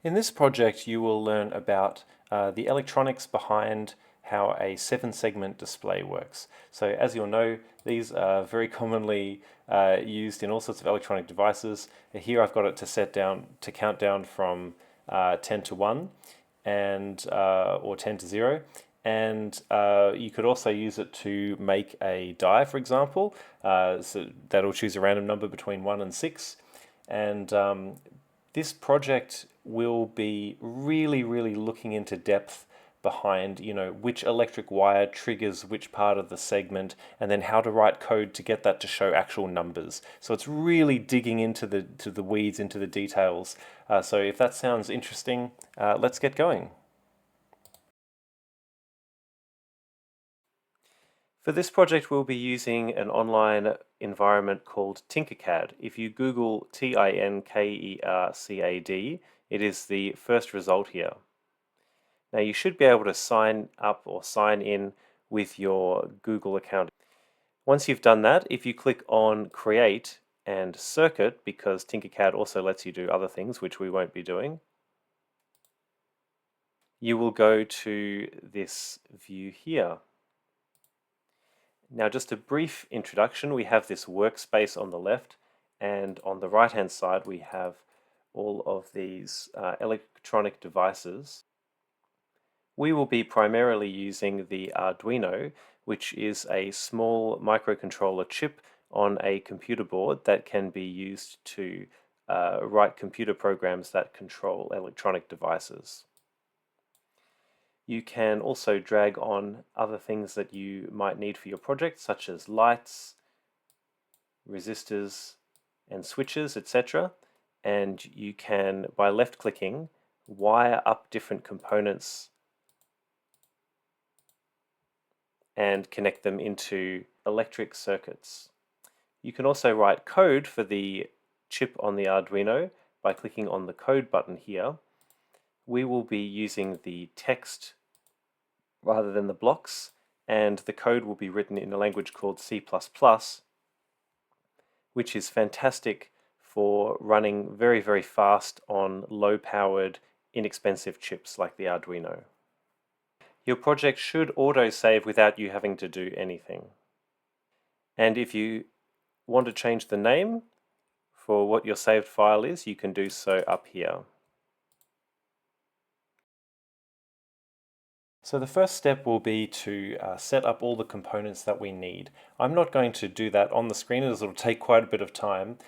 In this project, you will learn about the electronics behind how a 7-segment display works. So as you'll know, these are very commonly used in all sorts of electronic devices. Here I've got it to set down to count down from 10 to 1 and or 10 to 0. And you could also use it to make a die, for example. So that'll choose a random number between 1 and 6. And this project will be really looking into depth behind, which electric wire triggers which part of the segment, and then how to write code to get that to show actual numbers. So it's really digging into the weeds, into the details. So if that sounds interesting, let's get going. For this project, we'll be using an online environment called Tinkercad. If you Google Tinkercad, it is the first result here. Now you should be able to sign up or sign in with your Google account. Once you've done that, if you click on Create and Circuit, because Tinkercad also lets you do other things which we won't be doing, you will go to this view here. Now, just a brief introduction, we have this workspace on the left, and on the right hand side we have all of these electronic devices. We will be primarily using the Arduino, which is a small microcontroller chip on a computer board that can be used to write computer programs that control electronic devices. You can also drag on other things that you might need for your project, such as lights, resistors, and switches, etc. And you can, by left-clicking, wire up different components and connect them into electric circuits. You can also write code for the chip on the Arduino by clicking on the code button here. We will be using the text rather than the blocks, and the code will be written in a language called C++, which is fantastic for running very fast on low-powered, inexpensive chips like the Arduino. Your project should auto-save without you having to do anything. And if you want to change the name for what your saved file is, you can do so up here. So the first step will be to set up all the components that we need. I'm not going to do that on the screen as it'll take quite a bit of time.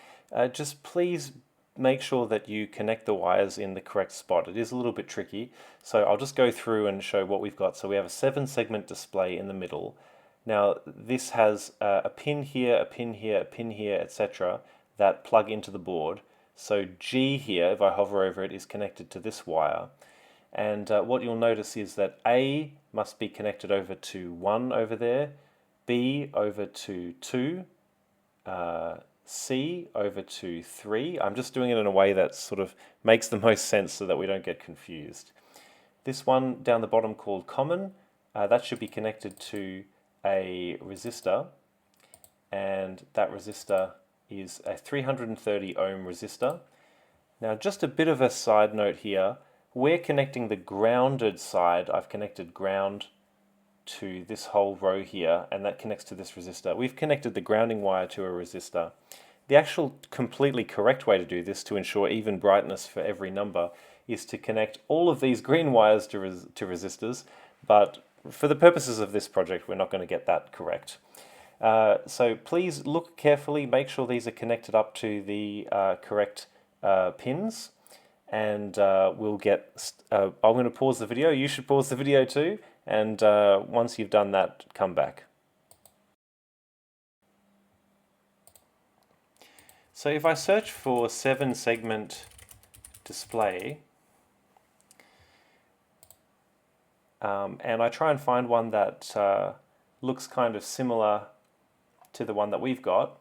Just please make sure that you connect the wires in the correct spot. It is a little bit tricky, so I'll just go through and show what we've got. So we have a 7-segment display in the middle. Now this has a pin here, a pin here, a pin here, etc. that plug into the board. So G here, if I hover over it, is connected to this wire. And what you'll notice is that A must be connected over to 1 over there, B over to 2, C over to 3. I'm just doing it in a way that sort of makes the most sense so that we don't get confused. This one down the bottom called common, that should be connected to a resistor, and that resistor is a 330 ohm resistor. Now just a bit of a side note here, we're connecting the grounded side. I've connected ground to this whole row here, and that connects to this resistor. We've connected the grounding wire to a resistor. The actual completely correct way to do this, to ensure even brightness for every number, is to connect all of these green wires to resistors, but for the purposes of this project, we're not going to get that correct. So please look carefully, make sure these are connected up to the correct pins. And we'll get, I'm going to pause the video, you should pause the video too, and once you've done that, come back. So if I search for 7-segment display, and I try and find one that looks kind of similar to the one that we've got,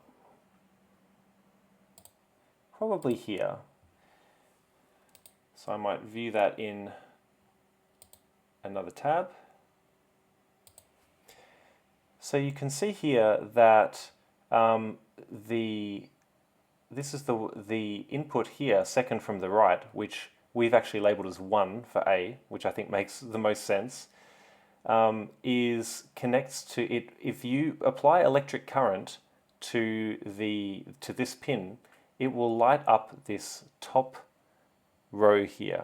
probably here. So I might view that in another tab. So you can see here that this is the input here, second from the right, which we've actually labeled as 1 for A, which I think makes the most sense, is connects to it. If you apply electric current to this pin, it will light up this top row here.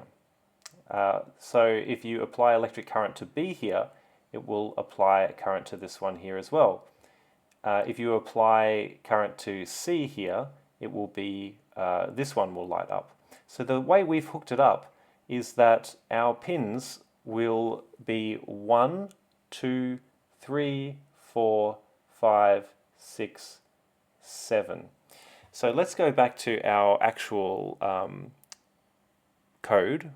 So if you apply electric current to B here, it will apply current to this one here as well. If you apply current to C here, it will be, this one will light up. So the way we've hooked it up is that our pins will be 1, 2, 3, 4, 5, 6, 7. So let's go back to our actual code,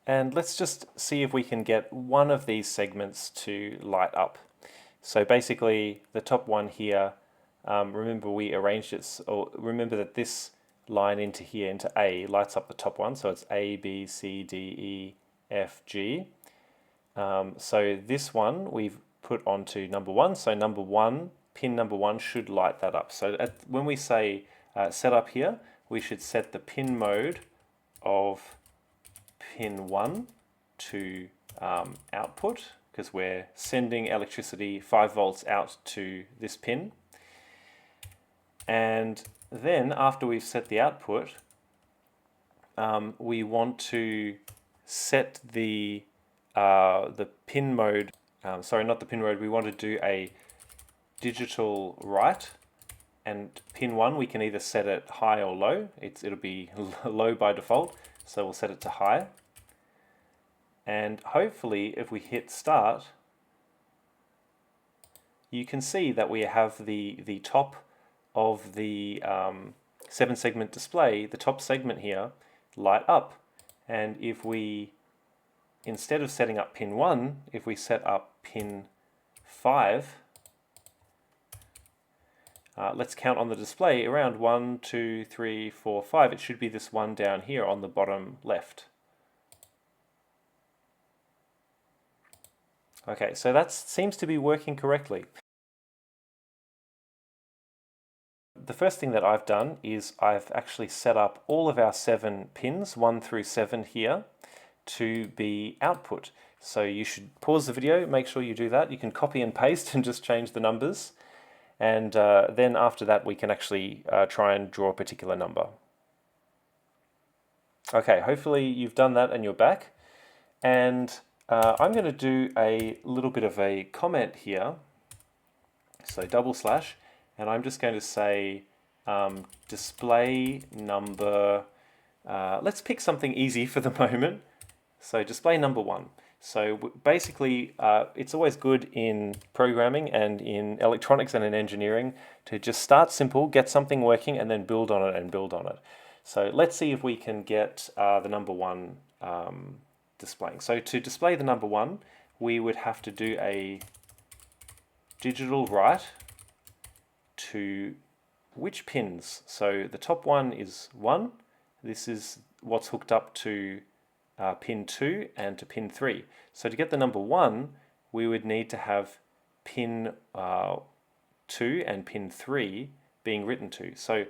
and let's just see if we can get one of these segments to light up. So basically the top one here, remember we arranged it, or remember that this line into here, into A, lights up the top one, so it's A, B, C, D, E, F, G. So this one we've put onto number 1, so number 1, pin number 1 should light that up. So when we say set up here, we should set the pin mode of pin 1 to output, because we're sending electricity 5 volts out to this pin. And then after we've set the output, we want to set the pin mode, sorry, not the pin mode, we want to do a digital write, and pin 1 we can either set it high or low. It'll be low by default, so we'll set it to high. And hopefully if we hit start, you can see that we have the top of the 7-segment display, the top segment here, light up. And if we, instead of setting up pin 1, if we set up pin 5, let's count on the display around 1, 2, 3, 4, 5. It should be this one down here on the bottom left. Okay, so that seems to be working correctly. The first thing that I've done is I've actually set up all of our 7 pins, 1 through 7 here, to be output. So you should pause the video, make sure you do that. You can copy and paste and just change the numbers. And then after that we can actually try and draw a particular number. Okay, hopefully you've done that and you're back. And I'm going to do a little bit of a comment here. So double slash, and I'm just going to say display number, let's pick something easy for the moment. So display number 1. So basically it's always good in programming and in electronics and in engineering to just start simple, get something working, and then build on it and build on it. So let's see if we can get the number 1 displaying. So to display the number 1, we would have to do a digital write to which pins? So the top one is 1. This is what's hooked up to pin 2 and to pin 3. So to get the number 1, we would need to have pin 2 and pin 3 being written to. So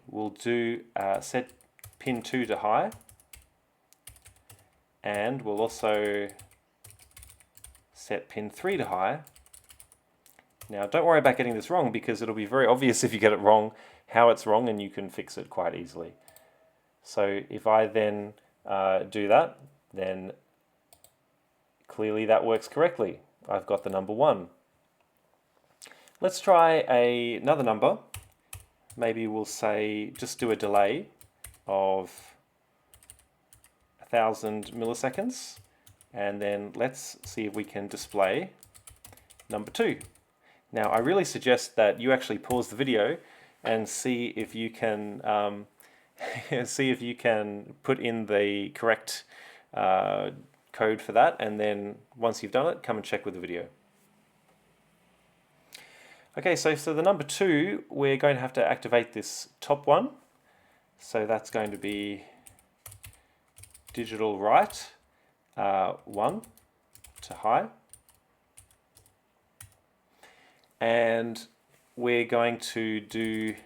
we'll do set pin 2 to high, and we'll also set pin 3 to high. Now don't worry about getting this wrong, because it'll be very obvious if you get it wrong how it's wrong, and you can fix it quite easily. So if I then do that, then clearly that works correctly. I've got the number 1. Let's try another number. Maybe we'll say, just do a delay of 1,000 milliseconds, and then let's see if we can display number 2. Now I really suggest that you actually pause the video and see if you can put in the correct code for that, and then once you've done it, come and check with the video. Okay, so the number 2, we're going to have to activate this top one. So that's going to be digital write 1 to high. And we're going to do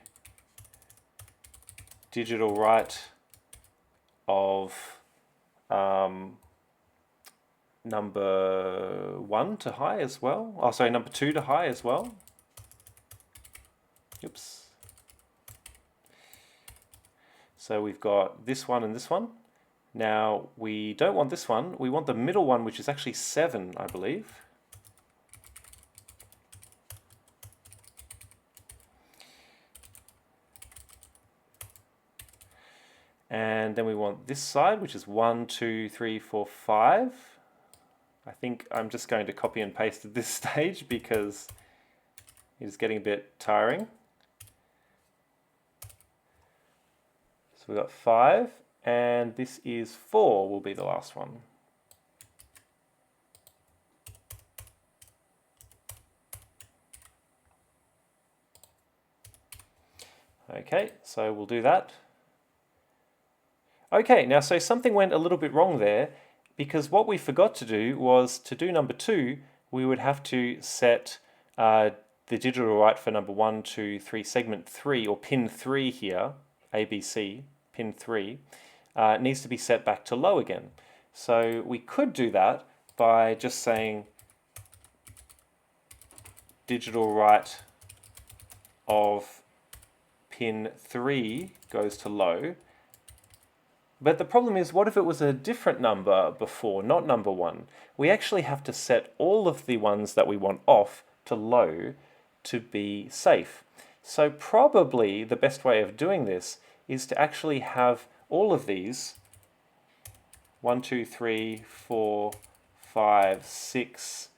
digital write of number 1 to high as well. Oh, sorry, number 2 to high as well. Oops. So we've got this one and this one. Now, we don't want this one. We want the middle one, which is actually 7, I believe. And then we want this side, which is 1, 2, 3, 4, 5. I think I'm just going to copy and paste at this stage because it's getting a bit tiring. So we've got 5, and this is 4 will be the last one. Okay, so we'll do that. Okay, now so something went a little bit wrong there, because what we forgot to do was to do number 2, we would have to set the digital write for number 1, 2, 3, segment 3, or pin 3 here, ABC, pin 3, needs to be set back to low again. So we could do that by just saying digital write of pin 3 goes to low. But the problem is, what if it was a different number before, not number 1? We actually have to set all of the ones that we want off to low to be safe. So probably the best way of doing this is to actually have all of these 1, 2, 3, 4, 5, 6,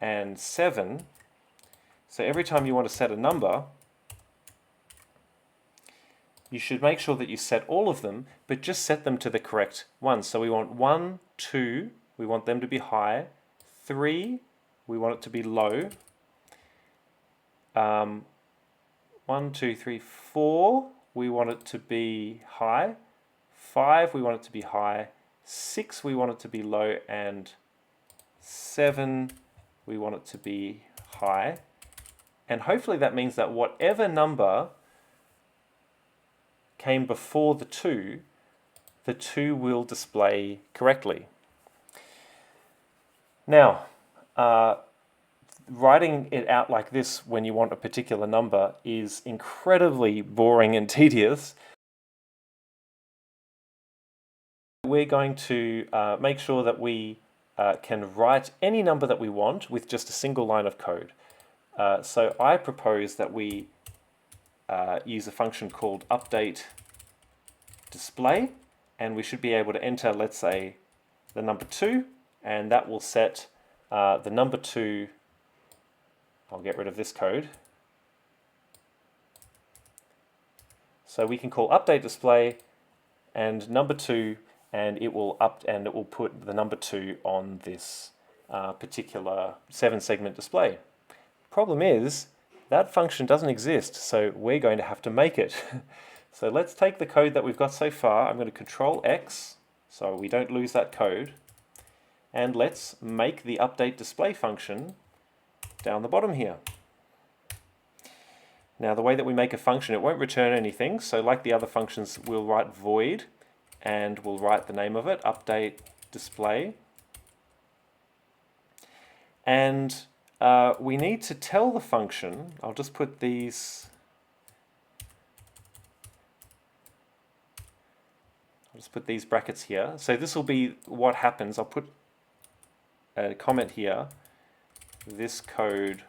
and 7. So every time you want to set a number, you should make sure that you set all of them, but just set them to the correct ones. So we want 1, 2, we want them to be high. 3, we want it to be low. 1, 2, 3, 4, we want it to be high. 5, we want it to be high. 6, we want it to be low. And 7, we want it to be high. And hopefully that means that whatever number came before the 2 will display correctly. Now, writing it out like this when you want a particular number is incredibly boring and tedious. We're going to make sure that we can write any number that we want with just a single line of code. So I propose that we use a function called update display, and we should be able to enter, let's say, the number 2, and that will set the number 2. I'll get rid of this code. So we can call update display and number 2, and it will put the number 2 on this particular 7-segment display. Problem is, that function doesn't exist, so we're going to have to make it. So let's take the code that we've got so far. I'm going to Control X so we don't lose that code. And let's make the update display function down the bottom here. Now the way that we make a function, it won't return anything. So like the other functions, we'll write void and we'll write the name of it, update display. And we need to tell the function, I'll just put these, brackets here. So this will be what happens. I'll put a comment here. This code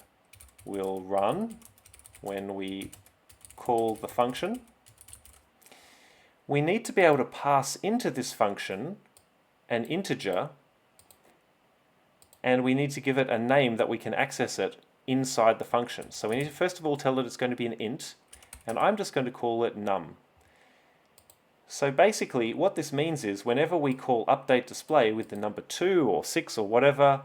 will run when we call the function. We need to be able to pass into this function an integer, and we need to give it a name that we can access it inside the function. So we need to first of all tell it it's going to be an int, and I'm just going to call it num. So basically what this means is whenever we call update display with the number 2 or 6 or whatever,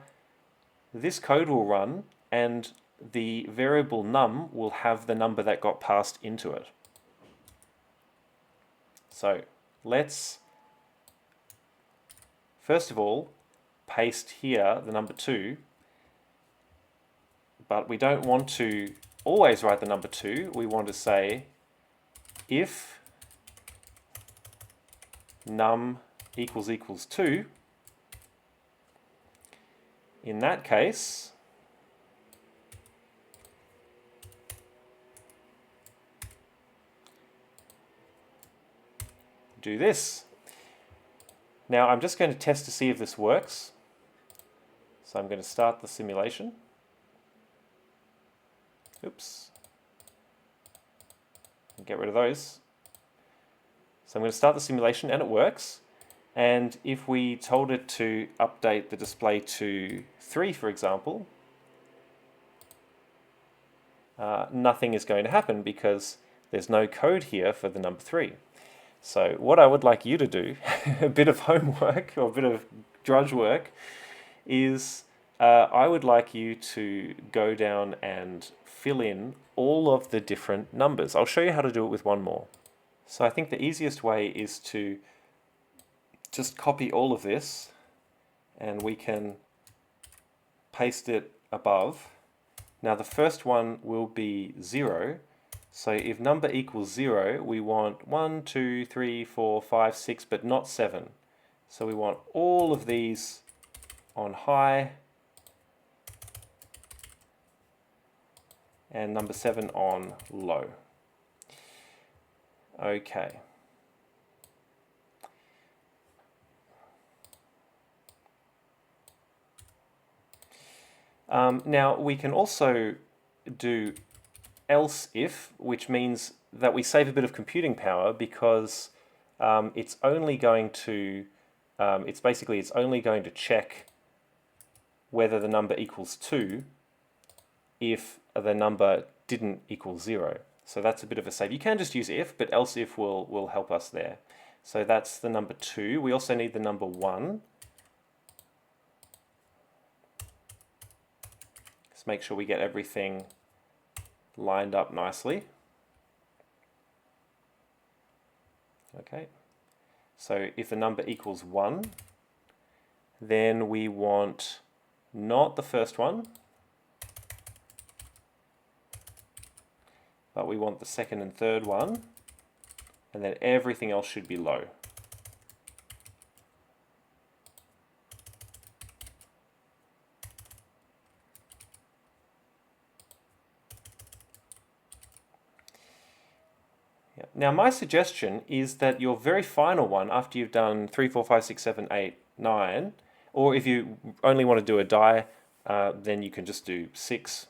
this code will run and the variable num will have the number that got passed into it. So let's first of all paste here the number 2, but we don't want to always write the number 2. We want to say if num equals equals 2, in that case, do this. Now I'm just going to test to see if this works. So I'm going to start the simulation. Oops. Get rid of those. So I'm going to start the simulation and it works. And if we told it to update the display to 3, for example, nothing is going to happen because there's no code here for the number 3. So what I would like you to do, a bit of homework or a bit of drudge work, is I would like you to go down and fill in all of the different numbers. I'll show you how to do it with one more. So I think the easiest way is to just copy all of this and we can paste it above. Now the first one will be 0. So if number equals 0, we want 1, 2, 3, 4, 5, 6, but not 7. So we want all of these on high and number 7 on low. Okay. Now we can also do else if, which means that we save a bit of computing power because it's only going to it's only going to check whether the number equals 2 if the number didn't equal 0. So that's a bit of a save. You can just use if, but else if will help us there. So that's the number 2. We also need the number 1. Let's make sure we get everything lined up nicely. Okay. So if the number equals 1, then we want not the first one, but we want the second and third one, and then everything else should be low. Yeah. Now my suggestion is that your very final one, after you've done 3, 4, 5, 6, 7, 8, 9, or if you only want to do a die, then you can just do 6,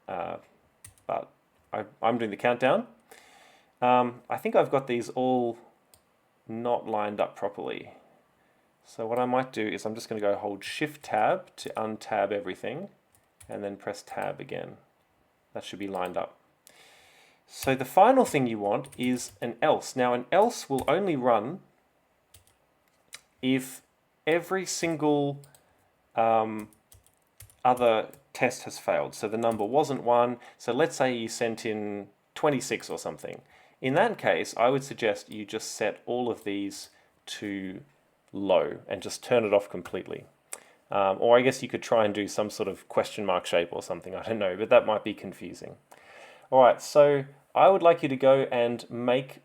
but I'm doing the countdown. I think I've got these all not lined up properly. So what I might do is I'm just going to go hold Shift Tab to untab everything and then press Tab again. That should be lined up. So the final thing you want is an else. Now an else will only run if every single other test has failed. So the number wasn't 1. So let's say you sent in 26 or something. In that case, I would suggest you just set all of these to low and just turn it off completely. Or I guess you could try and do some sort of question mark shape or something, I don't know, but that might be confusing. Alright, so I would like you to go and make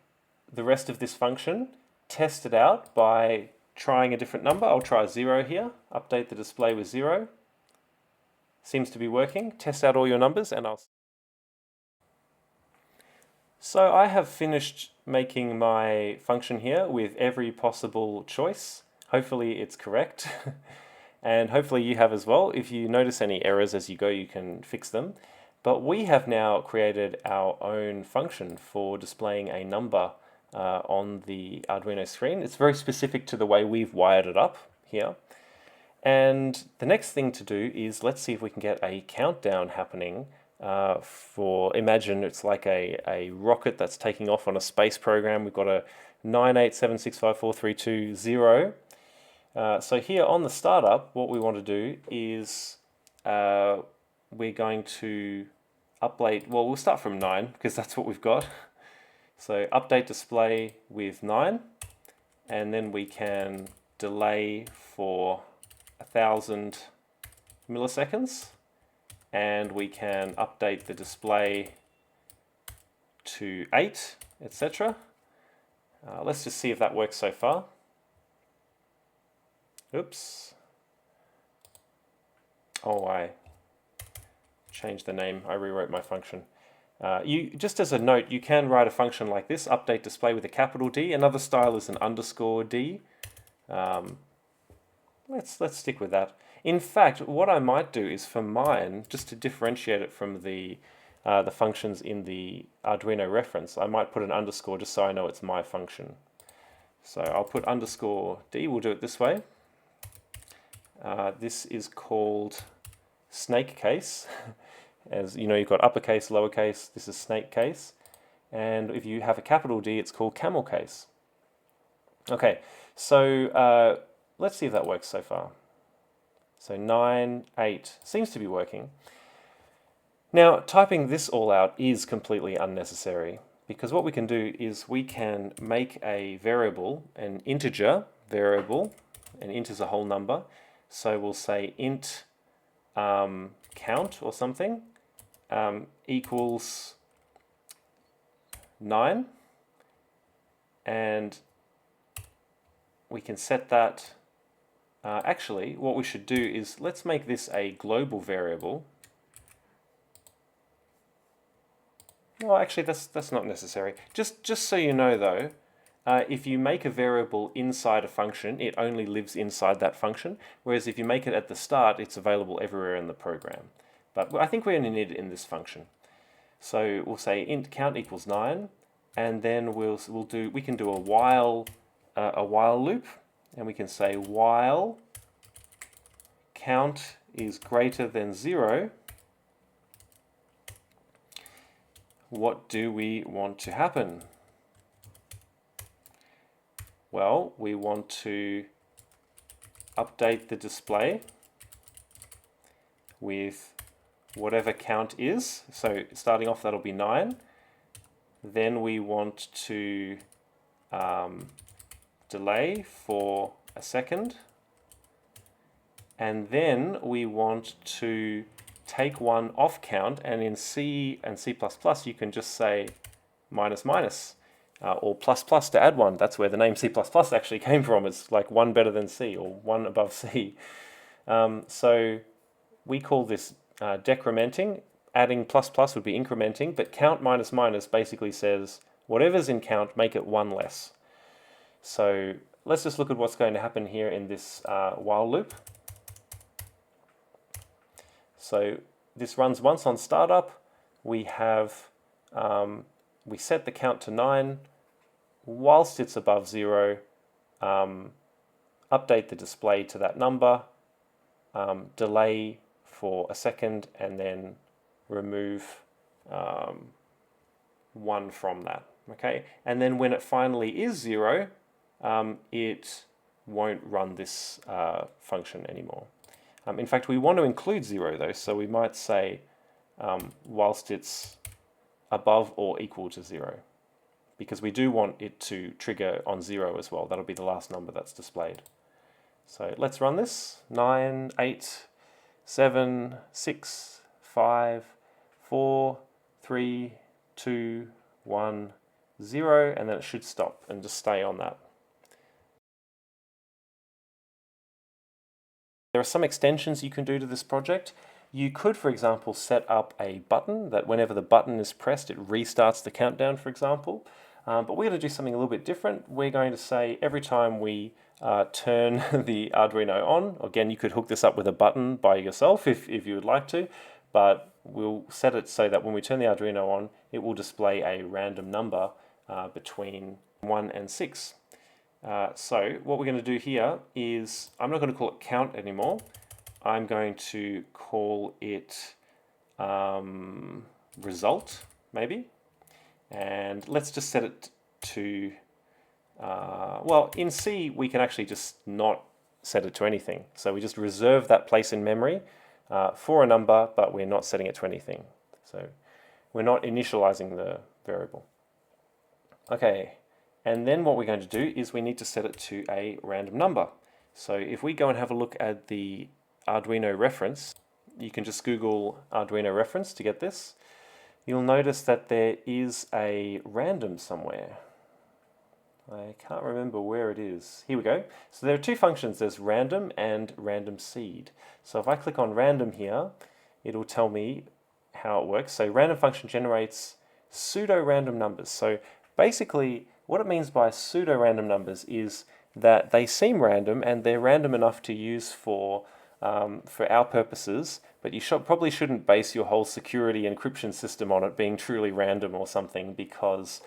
the rest of this function, test it out by trying a different number. I'll try 0 here, update the display with 0. Seems to be working. Test out all your numbers and I'll... So I have finished making my function here with every possible choice. Hopefully it's correct. And hopefully you have as well. If you notice any errors as you go, you can fix them. But we have now created our own function for displaying a number on the Arduino screen. It's very specific to the way we've wired it up here. And the next thing to do is let's see if we can get a countdown happening for, imagine it's like a rocket that's taking off on a space program. We've got a 987654320. So here on the startup, what we want to do is we're going to update, well, we'll start from 9 because that's what we've got. So update display with 9, and then we can delay for 1,000 milliseconds, and we can update the display to 8, etc. Let's just see if that works so far. Oops. Oh, I changed the name. I rewrote my function. You just as a note, you can write a function like this: update display with a capital D. Another style is an underscore D. Let's stick with that. In fact, what I might do is for mine, just to differentiate it from the functions in the Arduino reference, I might put an underscore just so I know it's my function. So I'll put underscore D. We'll do it this way. This is called snake case. As you know, you've got uppercase, lowercase. This is snake case. And if you have a capital D, it's called camel case. Okay, so let's see if that works so far. So 9, 8 seems to be working. Now, typing this all out is completely unnecessary, because what we can do is we can make a variable, an integer variable, and int is a whole number. So we'll say int count or something equals 9, and we can set that. Actually, what we should do is let's make this a global variable. Well, actually, that's not necessary. Just so you know, though, if you make a variable inside a function, it only lives inside that function. Whereas if you make it at the start, it's available everywhere in the program. But I think we only need it in this function. So we'll say int count equals 9, and then we can do a while loop, and we can say while count is greater than 0. What do we want to happen? Well, we want to update the display with whatever count is. So starting off, that'll be 9. Then we want to delay for a second. And then we want to take one off count, and in C and C++ you can just say minus minus or plus plus to add one. That's where the name C++ actually came from. It's like 1 better than C or 1 above C. So we call this decrementing. Adding plus plus would be incrementing, but count minus minus basically says whatever's in count, make it 1 less. So let's just look at what's going to happen here in this while loop. So this runs once on startup. We have we set the count to 9. Whilst it's above 0, update the display to that number, delay for a second, and then remove 1 from that. Okay, and then when it finally is 0, it won't run this function anymore. In fact, we want to include 0 though, so we might say whilst it's above or equal to 0, because we do want it to trigger on 0 as well. That'll be the last number that's displayed. So let's run this. 9, 8, 7, 6, 5, 4, 3, 2, 1, 0, and then it should stop and just stay on that. There are some extensions you can do to this project. You could, for example, set up a button that whenever the button is pressed, it restarts the countdown, for example. But we're going to do something a little bit different. We're going to say every time we turn the Arduino on, again, you could hook this up with a button by yourself if you would like to, but we'll set it so that when we turn the Arduino on, it will display a random number between 1 and 6. So what we're going to do here is, I'm not going to call it count anymore. I'm going to call it result, maybe. And let's just set it to, well, in C, we can actually just not set it to anything. So we just reserve that place in memory for a number, but we're not setting it to anything. So we're not initializing the variable. Okay. And then what we're going to do is we need to set it to a random number. So if we go and have a look at the Arduino reference, you can just Google Arduino reference to get this. You'll notice that there is a random somewhere. I can't remember where it is. Here we go. So there are two functions. There's random and random seed. So if I click on random here, it'll tell me how it works. So random function generates pseudo-random numbers. So basically, what it means by pseudo-random numbers is that they seem random and they're random enough to use for our purposes, but you probably shouldn't base your whole security encryption system on it being truly random or something, because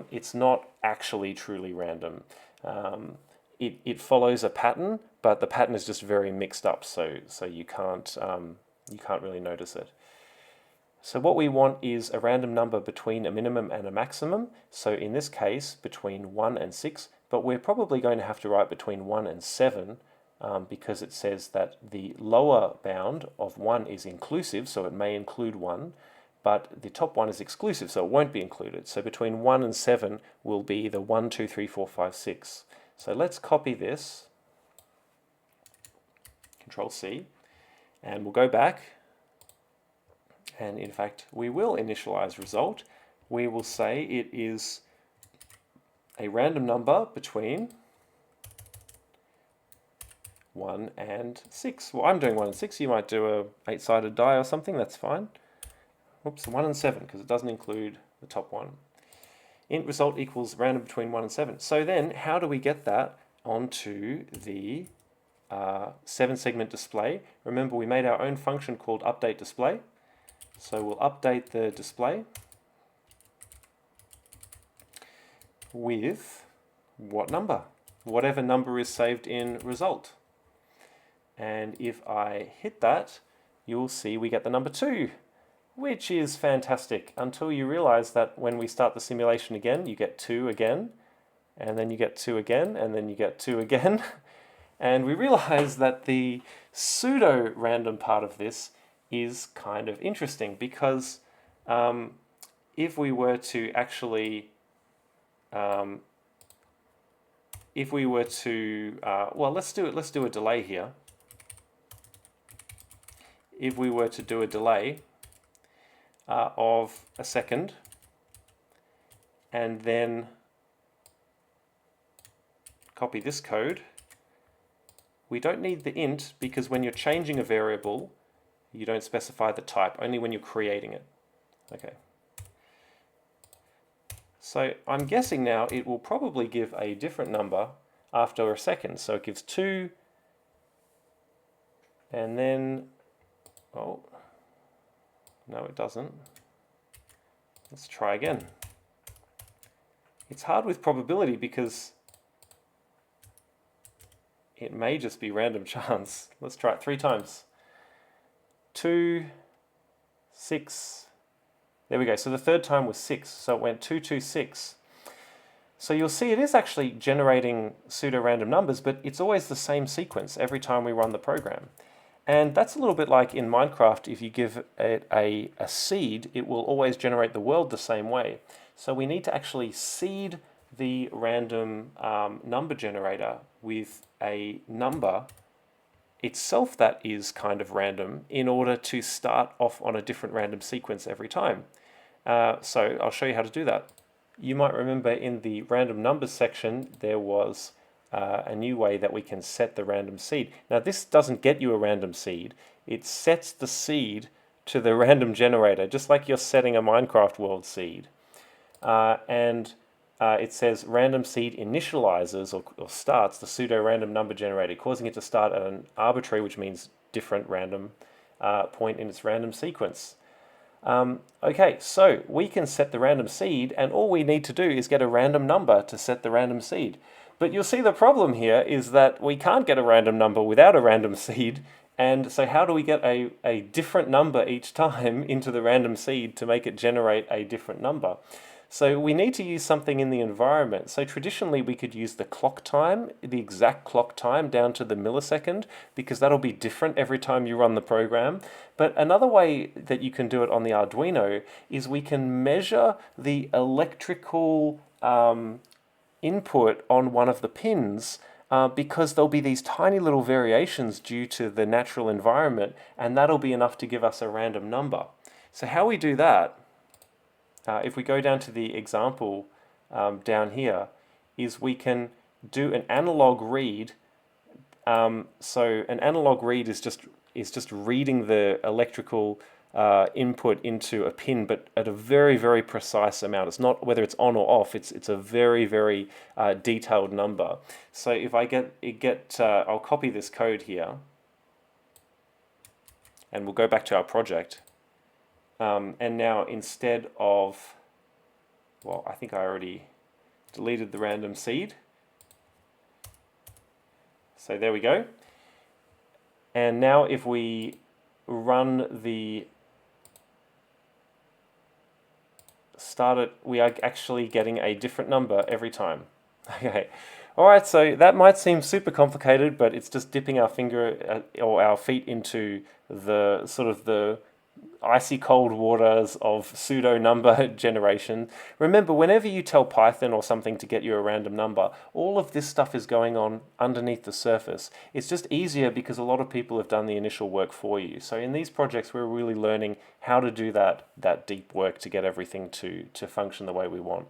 it's not actually truly random. It follows a pattern, but the pattern is just very mixed up, so you can't really notice it. So what we want is a random number between a minimum and a maximum. So in this case, between 1 and 6, but we're probably going to have to write between 1 and 7, because it says that the lower bound of 1 is inclusive, so it may include 1, but the top one is exclusive, so it won't be included. So between 1 and 7 will be the 1, 2, 3, 4, 5, 6. So let's copy this, Control C, and we'll go back. And in fact, we will initialize result. We will say it is a random number between 1 and 6. Well, I'm doing 1 and 6. You might do a 8-sided die or something. That's fine. Oops, 1 and 7, because it doesn't include the top one. Int result equals random between 1 and 7. So then, how do we get that onto the 7-segment display? Remember, we made our own function called update display. So we'll update the display with what number? Whatever number is saved in result. And if I hit that, you'll see we get the number 2, which is fantastic, until you realize that when we start the simulation again, you get 2 again, and then you get 2 again, and then you get 2 again. And we realize that the pseudo-random part of this is kind of interesting, because if we were to actually, well, let's do a delay here. If we were to do a delay of a second, and then copy this code, we don't need the int, because when you're changing a variable, you don't specify the type, only when you're creating it. Okay. So I'm guessing now it will probably give a different number after a second. So it gives 2, and then, oh, no it doesn't. Let's try again. It's hard with probability because it may just be random chance. Let's try it 3 times. 2, 6. There we go. So the third time was 6. So it went 2, 2, 6. So you'll see it is actually generating pseudo-random numbers, but it's always the same sequence every time we run the program. And that's a little bit like in Minecraft. If you give it a seed, it will always generate the world the same way. So we need to actually seed the random number generator with a number itself that is kind of random, in order to start off on a different random sequence every time. So I'll show you how to do that. You might remember in the random numbers section there was a new way that we can set the random seed. Now this doesn't get you a random seed, it sets the seed to the random generator, just like you're setting a Minecraft world seed. It says random seed initializes or starts the pseudo-random number generator, causing it to start at an arbitrary, which means different random point in its random sequence. Okay, so we can set the random seed, and all we need to do is get a random number to set the random seed. But you'll see the problem here is that we can't get a random number without a random seed, and so how do we get a different number each time into the random seed to make it generate a different number? So we need to use something in the environment. So traditionally we could use the clock time, the exact clock time down to the millisecond, because that'll be different every time you run the program. But another way that you can do it on the Arduino is we can measure the electrical input on one of the pins, because there'll be these tiny little variations due to the natural environment, and that'll be enough to give us a random number. So how we do that, if we go down to the example down here, is we can do an analog read. So an analog read is just reading the electrical input into a pin, but at a very, very precise amount. It's not whether it's on or off. It's a very, very detailed number. So if I I'll copy this code here, and we'll go back to our project. And now instead of, well, I think I already deleted the random seed. So there we go. And now if we run the start it, we are actually getting a different number every time. Okay. Alright, so that might seem super complicated, but it's just dipping our finger or our feet into the sort of the icy cold waters of pseudo number generation. Remember, whenever you tell Python or something to get you a random number, all of this stuff is going on underneath the surface. It's just easier because a lot of people have done the initial work for you. So in these projects, we're really learning how to do that deep work to get everything to function the way we want.